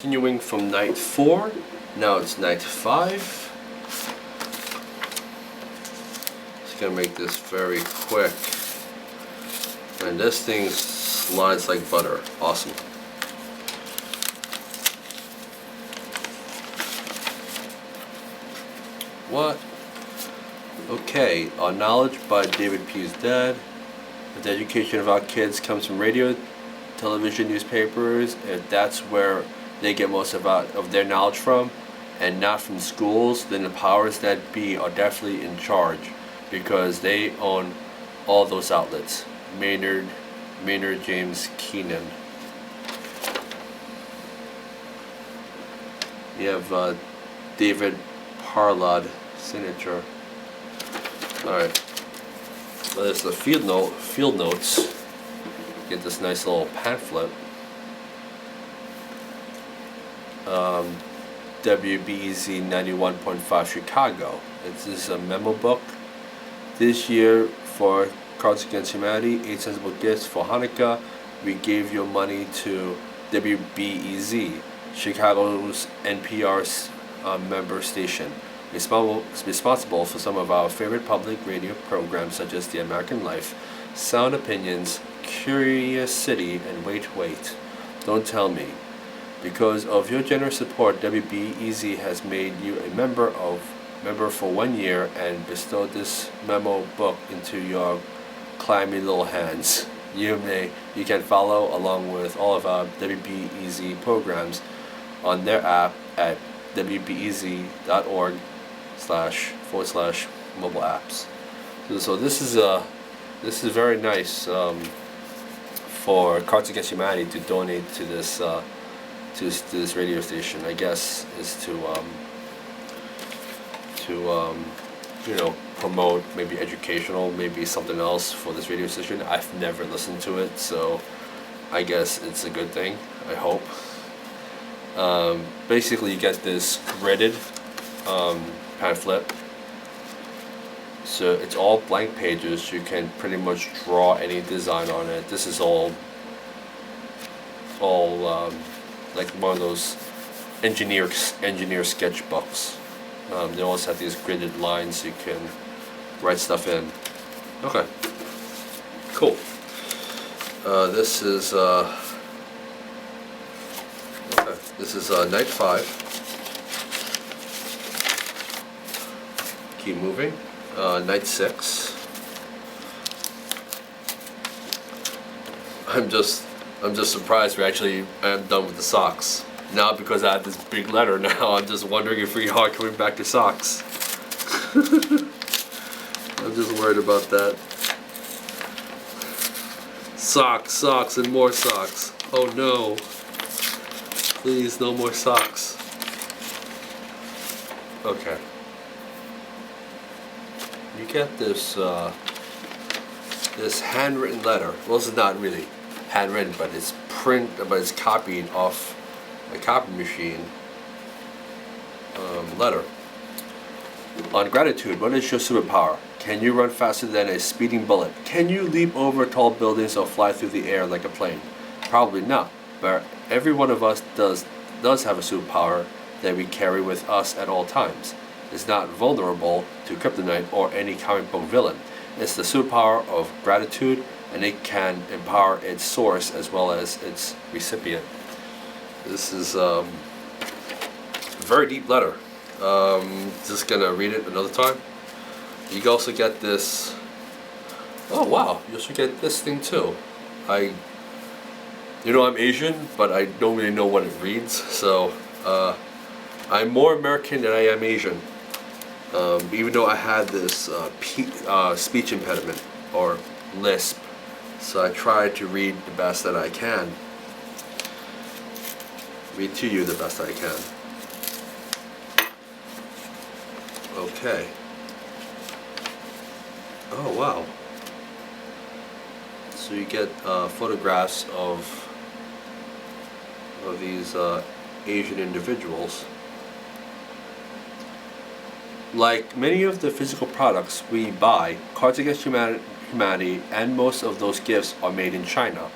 Continuing from night 4, now it's night 5. Just gonna make this very quick. And this thing slides like butter. Awesome. What? Okay, Our Knowledge by David P.'s Dad. The education of our kids comes from radio, television, newspapers, and that's where they get most of their knowledge from, and not from schools. Then the powers that be are definitely in charge because they own all those outlets. Maynard James Keenan. You have David Parlad signature. Alright. Well, there's the field notes. Get this nice little pamphlet. WBEZ 91.5 Chicago. This is a memo book. This year for Cards Against Humanity, 8 sensible gifts for Hanukkah. We gave your money to WBEZ, Chicago's NPR member station, responsible for some of our favorite public radio programs such as The American Life, Sound Opinions, Curious City, and Wait, Don't Tell Me. Because of your generous support, WBEZ has made you a member for 1 year and bestowed this memo book into your clammy little hands. You can follow along with all of our WBEZ programs on their app at wbez.org//mobile apps. So this is very nice for Cards Against Humanity to donate to this. To this radio station, I guess, is to promote maybe educational, maybe something else for this radio station. I've never listened to it, so I guess it's a good thing. I hope. Basically, you get this gridded pamphlet. So it's all blank pages. You can pretty much draw any design on it. This is all like one of those engineer sketchbooks. They also have these gridded lines you can write stuff in. Okay, cool. This is night 5. Keep moving. Night 6. I'm just surprised I am done with the socks. Now because I have this big letter now, I'm just wondering if we are coming back to socks. I'm just worried about that. Socks, and more socks. Oh no. Please, no more socks. Okay. You get this this handwritten letter. Well, this is not really handwritten, but it's copied off a copy machine letter. On gratitude, what is your superpower? Can you run faster than a speeding bullet? Can you leap over tall buildings or fly through the air like a plane? Probably not, but every one of us does have a superpower that we carry with us at all times. It's not vulnerable to kryptonite or any comic book villain. It's the superpower of gratitude, and it can empower its source as well as its recipient. This is a very deep letter. Just gonna read it another time. You also get this. Oh wow! You also get this thing too. I'm Asian, but I don't really know what it reads. So I'm more American than I am Asian. Even though I had this speech impediment or lisp. So I try to read the best that I can. Read to you the best I can. Okay. Oh wow. So you get photographs of these Asian individuals. Like many of the physical products we buy, Cards Against Humanity and most of those gifts are made in China.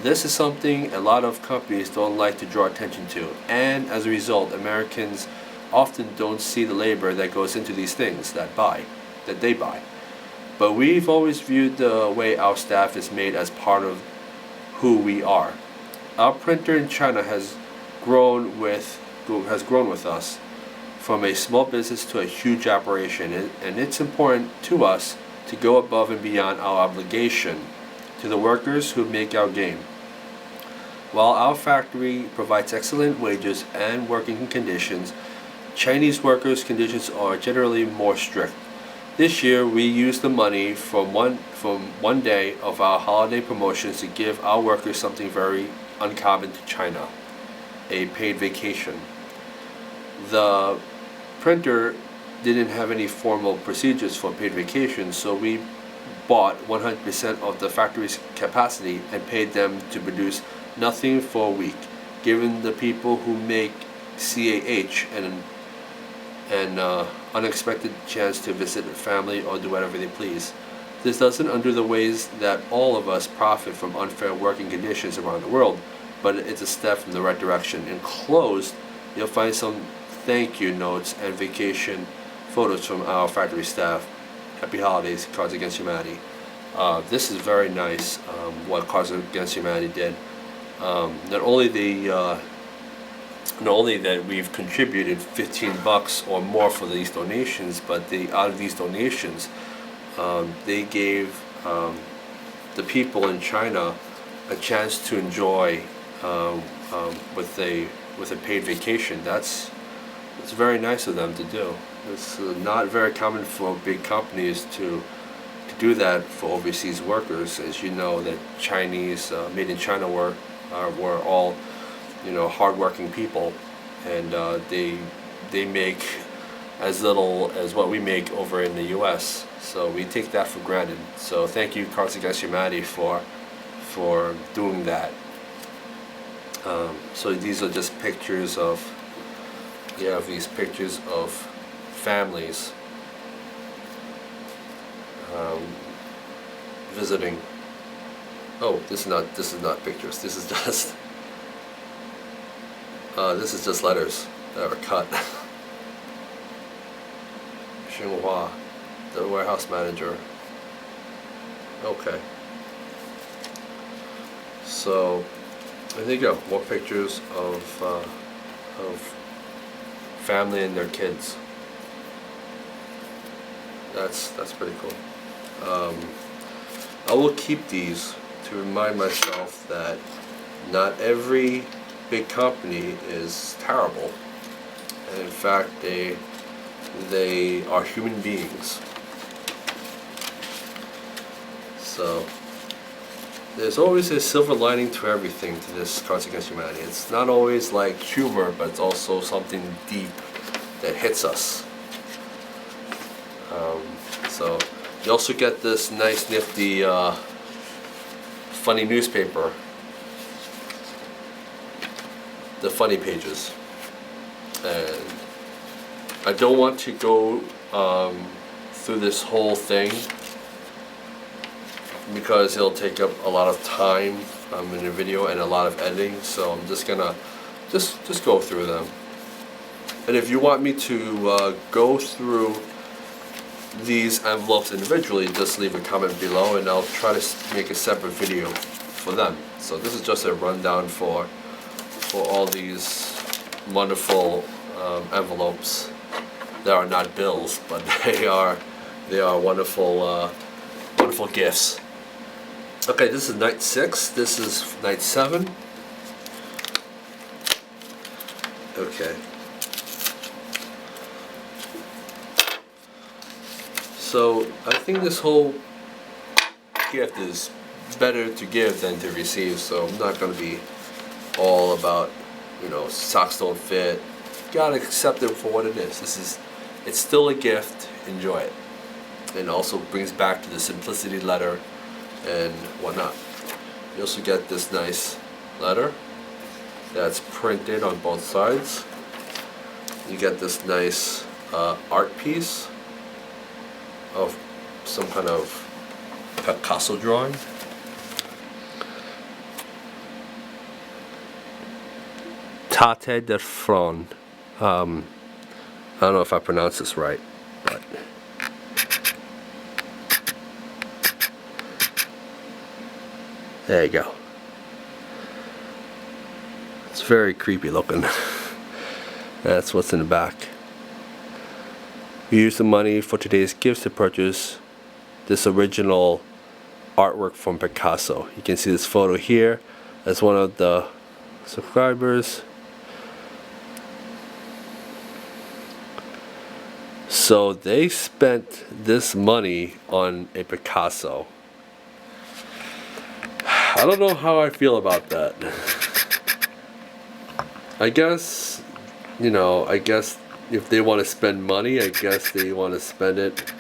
This is something a lot of companies don't like to draw attention to, and as a result, Americans often don't see the labor that goes into these things that they buy. But we've always viewed the way our staff is made as part of who we are. Our printer in China has grown with us from a small business to a huge operation, and it's important to us to go above and beyond our obligation to the workers who make our game. While our factory provides excellent wages and working conditions, Chinese workers' conditions are generally more strict. This year, we used the money from one day of our holiday promotions to give our workers something very uncommon to China: a paid vacation. The printer didn't have any formal procedures for paid vacation, so we bought 100% of the factory's capacity and paid them to produce nothing for a week, giving the people who make CAH an unexpected chance to visit family or do whatever they please. This doesn't undo the ways that all of us profit from unfair working conditions around the world, but it's a step in the right direction. Enclosed, you'll find some thank you notes and vacation photos from our factory staff. Happy holidays, Cards Against Humanity. This is very nice, what Cards Against Humanity did. Not only that we've contributed $15 or more for these donations, but out of these donations, they gave the people in China a chance to enjoy with a paid vacation. It's very nice of them to do. It's not very common for big companies to do that for overseas workers. As you know, that Chinese made in China were all hardworking people, and they make as little as what we make over in the U.S. So we take that for granted. So thank you, Cards Against Humanity, for doing that. So these are just pictures of families visiting. Oh, this is not pictures. This is just letters that were cut. Xinhua, the warehouse manager. Okay. So there you go. More pictures of family and their kids. That's pretty cool. I will keep these to remind myself that not every big company is terrible, and in fact they are human beings. So there's always a silver lining to everything, to this Cards Against Humanity. It's not always like humor, but it's also something deep that hits us. So you also get this nice nifty funny newspaper, the funny pages, and I don't want to go through this whole thing because it'll take up a lot of time in the video and a lot of editing, so I'm just gonna just go through them. And if you want me to go through these envelopes individually, just leave a comment below and I'll try to make a separate video for them. So this is just a rundown for all these wonderful envelopes that are not bills, but they are wonderful wonderful gifts. Okay, this is night 6. This is night 7. Okay. So I think this whole gift is better to give than to receive, so I'm not going to be all about, socks don't fit. Gotta accept it for what it is. It's still a gift. Enjoy it. And also brings back to the simplicity letter and whatnot. You also get this nice letter that's printed on both sides. You get this nice art piece of some kind of Picasso drawing. Tate de Fron. I don't know if I pronounced this right, but there you go. It's very creepy looking. That's what's in the back. We used the money for today's gifts to purchase this original artwork from Picasso. You can see this photo here. That's one of the subscribers. So they spent this money on a Picasso. I don't know how I feel about that. I guess, you know, if they want to spend money, I guess they want to spend it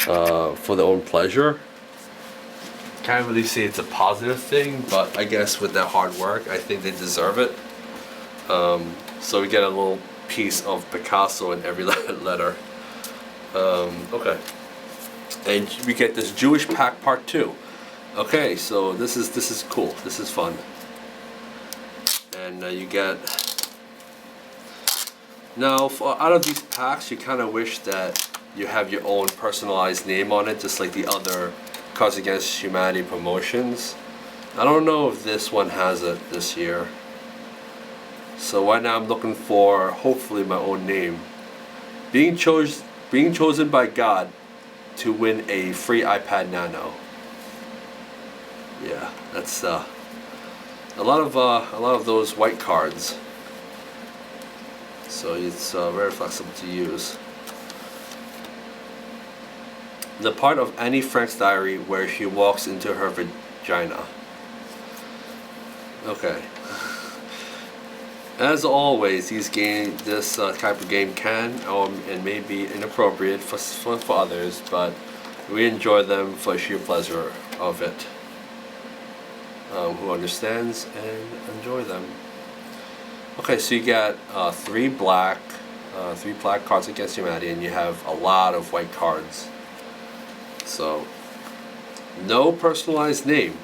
for their own pleasure. Can't really say it's a positive thing, but I guess with their hard work, I think they deserve it. So we get a little piece of Picasso in every letter. Okay, and we get this Jewish pack part 2. Okay, so this is cool. This is fun, and you get. Now, out of these packs, you kind of wish that you have your own personalized name on it, just like the other Cards Against Humanity promotions. I don't know if this one has it this year. So right now I'm looking for, hopefully, my own name. Being chosen by God to win a free iPad Nano. Yeah, that's a lot of those white cards. So it's very flexible to use. The part of Annie Frank's diary where she walks into her vagina. Okay. As always, this type of game can and may be inappropriate for others, but we enjoy them for sheer pleasure of it. Who understands and enjoy them. Okay, so you got 3 black Cards Against Humanity, and you have a lot of white cards. So, no personalized name,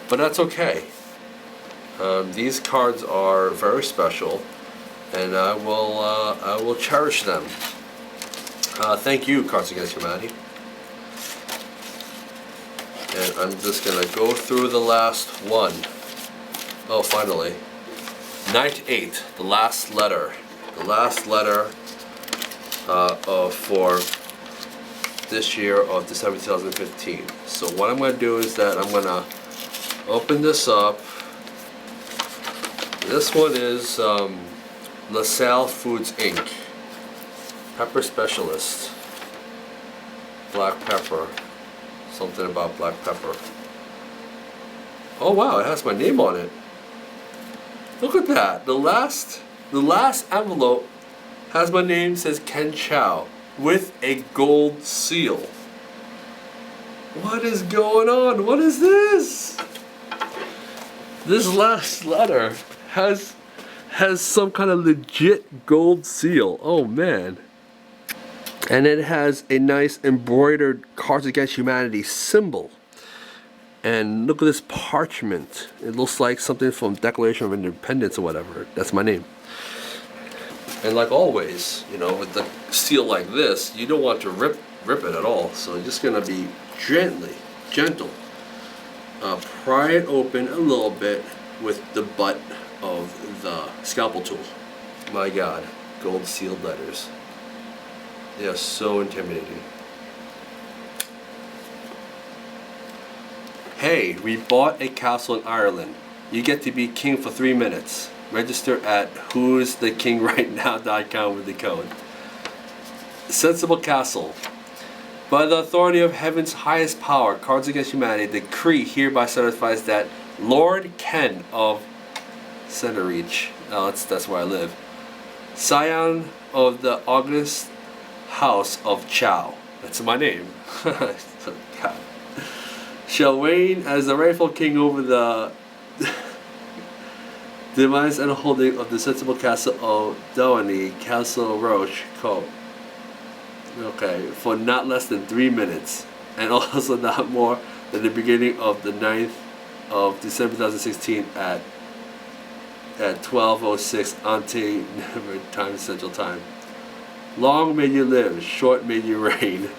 but that's okay. These cards are very special, and I will cherish them. Thank you, Cards Against Humanity. And I'm just gonna go through the last one. Oh, finally. Night 8, the last letter. The last letter for this year of December 2015. So what I'm going to do is that I'm going to open this up. This one is LaSalle Foods Inc. Pepper Specialist. Black pepper. Something about black pepper. Oh wow, it has my name on it. Look at that. The last envelope has my name, says Ken Chow, with a gold seal. What is going on? What is this? This last letter has some kind of legit gold seal. Oh man. And it has a nice embroidered Cards Against Humanity symbol. And look at this parchment. It looks like something from Declaration of Independence or whatever. That's my name. And like always, you know, with the seal like this, you don't want to rip it at all. So you're just gonna be gentle. Pry it open a little bit with the butt of the scalpel tool. My God, gold sealed letters. They are so intimidating. Hey, we bought a castle in Ireland. You get to be king for 3 minutes. Register at whoisthekingRightNow.com with the code. Sensible Castle. By the authority of heaven's highest power, Cards Against Humanity, decree hereby certifies that Lord Ken of Centereach, that's where I live, scion of the August House of Chow, that's my name, God, shall reign as the rightful king over the demise and holding of the sensible castle of Doheny, Castle Roche, Co. Okay, for not less than 3 minutes, and also not more than the beginning of the 9th of December 2016 at at 12:06 Ante time Central Time. Long may you live, short may you reign.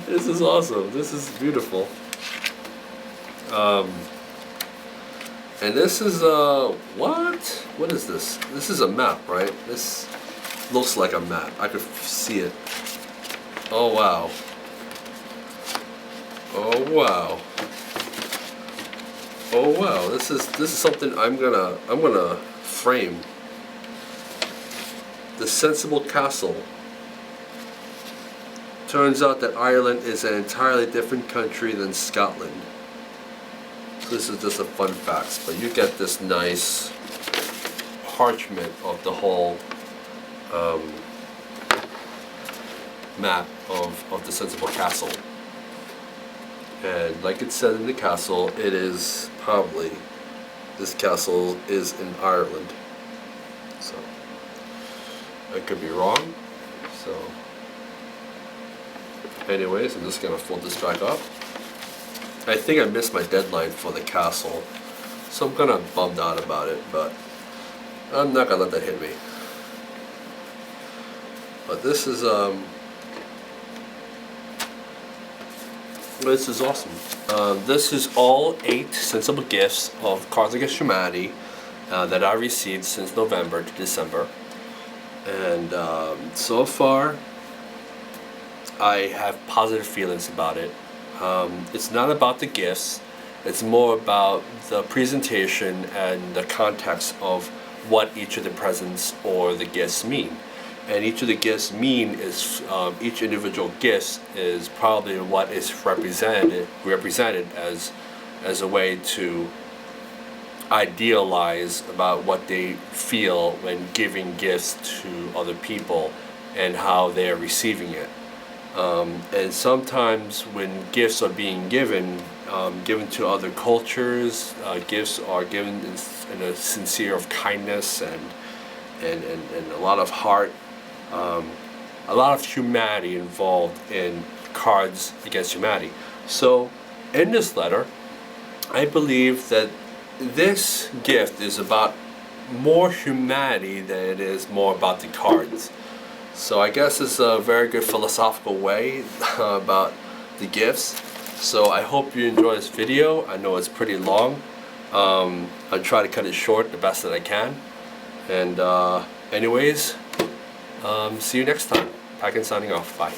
This is awesome. This is beautiful. And this is what? What is this? This is a map, right? This looks like a map. I could see it. Oh wow. Oh wow. Oh wow. This is something I'm gonna frame. The Sensible Castle. Turns out that Ireland is an entirely different country than Scotland. So this is just a fun fact, but you get this nice parchment of the whole map of the Sensible Castle. And like it said in the castle, it is probably, this castle is in Ireland. So I could be wrong. So anyways, I'm just gonna fold this back up. I think I missed my deadline for the castle, so I'm kind of bummed out about it, but I'm not gonna let that hit me. But this is awesome. This is all 8 sensible gifts of Cards Against Humanity that I received since November to December, and so far I have positive feelings about it. It's not about the gifts, it's more about the presentation and the context of what each of the presents or the gifts mean. And each of the gifts mean is, each individual gift is probably what is represented as a way to idealize about what they feel when giving gifts to other people and how they are receiving it. And sometimes when gifts are being given to other cultures, gifts are given in a sincere of kindness and a lot of heart, a lot of humanity involved in Cards Against Humanity. So in this letter, I believe that this gift is about more humanity than it is more about the cards. So I guess it's a very good philosophical way about the gifts. So I hope you enjoy this video. I know it's pretty long. I'll try to cut it short the best that I can. And anyways, see you next time. Pack and signing off. Bye.